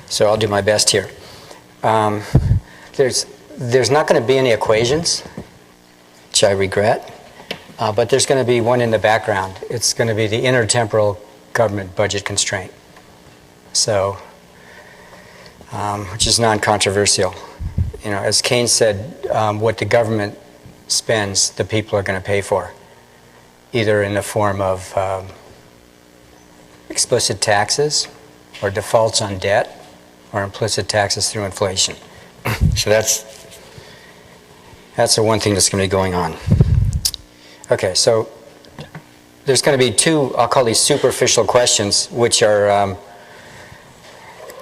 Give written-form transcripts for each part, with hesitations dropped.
So I'll do my best here. There's not going to be any equations, which I regret, but there's going to be one in the background. It's going to be the intertemporal government budget constraint. So, which is non-controversial. You know, as Keynes said, what the government spends, the people are going to pay for, either in the form of explicit taxes or defaults on debt or implicit taxes through inflation. So that's the one thing that's going to be going on. Okay, so there's going to be two, I'll call these superficial questions, which are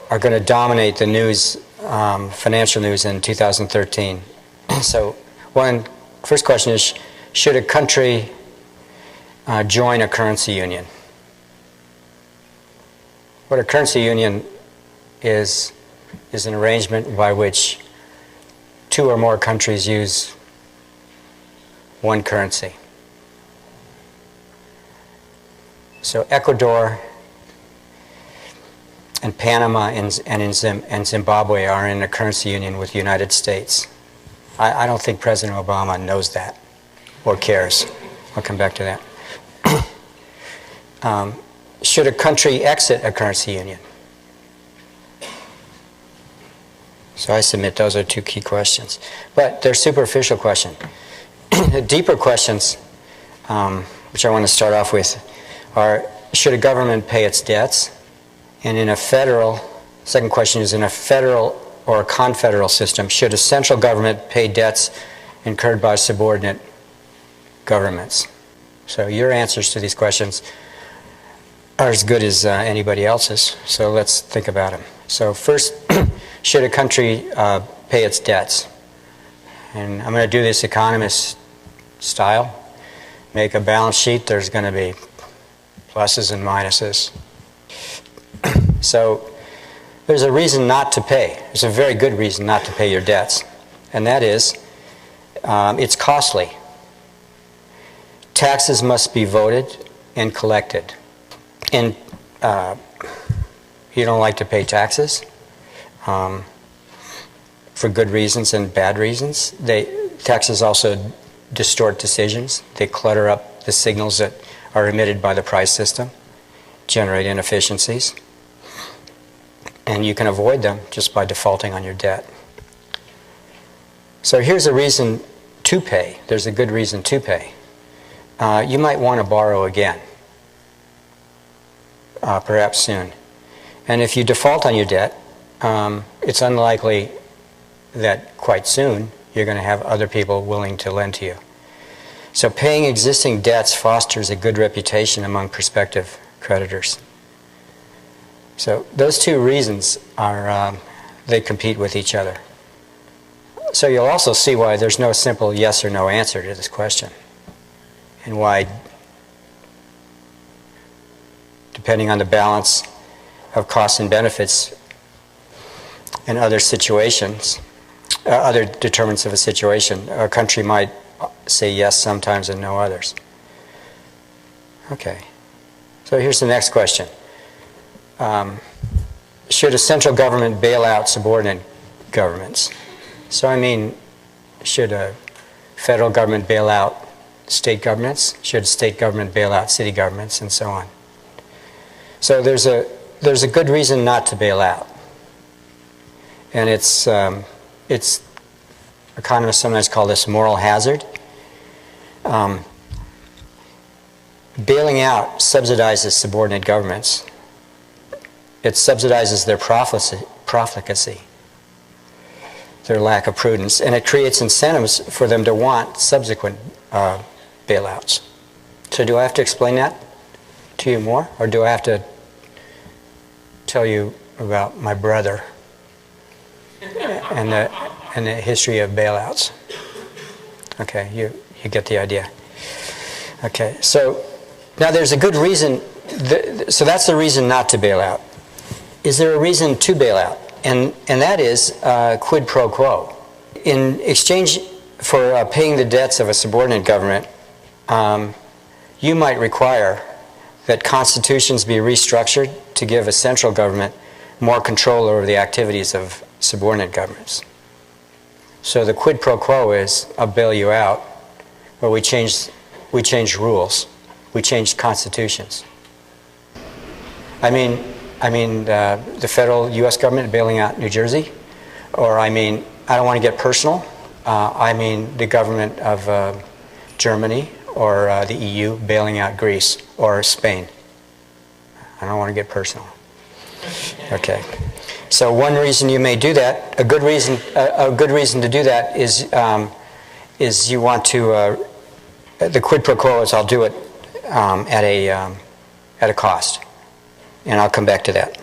going to dominate the news, financial news in 2013. So first question is, should a country join a currency union? What a currency union is an arrangement by which two or more countries use one currency. So Ecuador and Panama and Zimbabwe are in a currency union with the United States. I don't think President Obama knows that or cares. I'll come back to that. Should a country exit a currency union? So I submit those are two key questions. But they're superficial questions. The deeper questions, which I want to start off with, are, should a government pay its debts? And in a federal, second question is, in a federal or a confederal system, should a central government pay debts incurred by subordinate governments? So your answers to these questions are as good as anybody else's, so let's think about them. So first, should a country pay its debts? And I'm going to do this economist style. Make a balance sheet. There's going to be pluses and minuses. So there's a reason not to pay. There's a very good reason not to pay your debts, and that is it's costly. Taxes must be voted and collected. And you don't like to pay taxes for good reasons and bad reasons. Taxes also distort decisions. They clutter up the signals that are emitted by the price system, generate inefficiencies, and you can avoid them just by defaulting on your debt. So here's a reason to pay. There's a good reason to pay. You might want to borrow again. Perhaps soon. And if you default on your debt, it's unlikely that quite soon you're going to have other people willing to lend to you. So paying existing debts fosters a good reputation among prospective creditors. So those two reasons they compete with each other. So you'll also see why there's no simple yes or no answer to this question, and why, depending on the balance of costs and benefits and other situations, other determinants of a situation, a country might say yes sometimes and no others. Okay, so here's the next question. Should a central government bail out subordinate governments? So I mean, should a federal government bail out state governments? Should a state government bail out city governments, and so on? So there's a good reason not to bail out, and it's economists sometimes call this moral hazard. Bailing out subsidizes subordinate governments. It subsidizes their profligacy, their lack of prudence, and it creates incentives for them to want subsequent bailouts. So do I have to explain that to you more, or do I have to tell you about my brother and the history of bailouts? Okay, you get the idea. Okay, so now there's a good reason. So that's the reason not to bail out. Is there a reason to bail out? And that is quid pro quo. In exchange for paying the debts of a subordinate government, you might require that constitutions be restructured to give a central government more control over the activities of subordinate governments. So the quid pro quo is, I'll bail you out, but we changed rules. We changed constitutions. I mean the federal U.S. government bailing out New Jersey, or I don't want to get personal, I mean the government of Germany or the EU bailing out Greece or Spain. I don't want to get personal. Okay. So one reason you may do that, a good reason to do that is you want to, the quid pro quo is I'll do it at a cost, and I'll come back to that.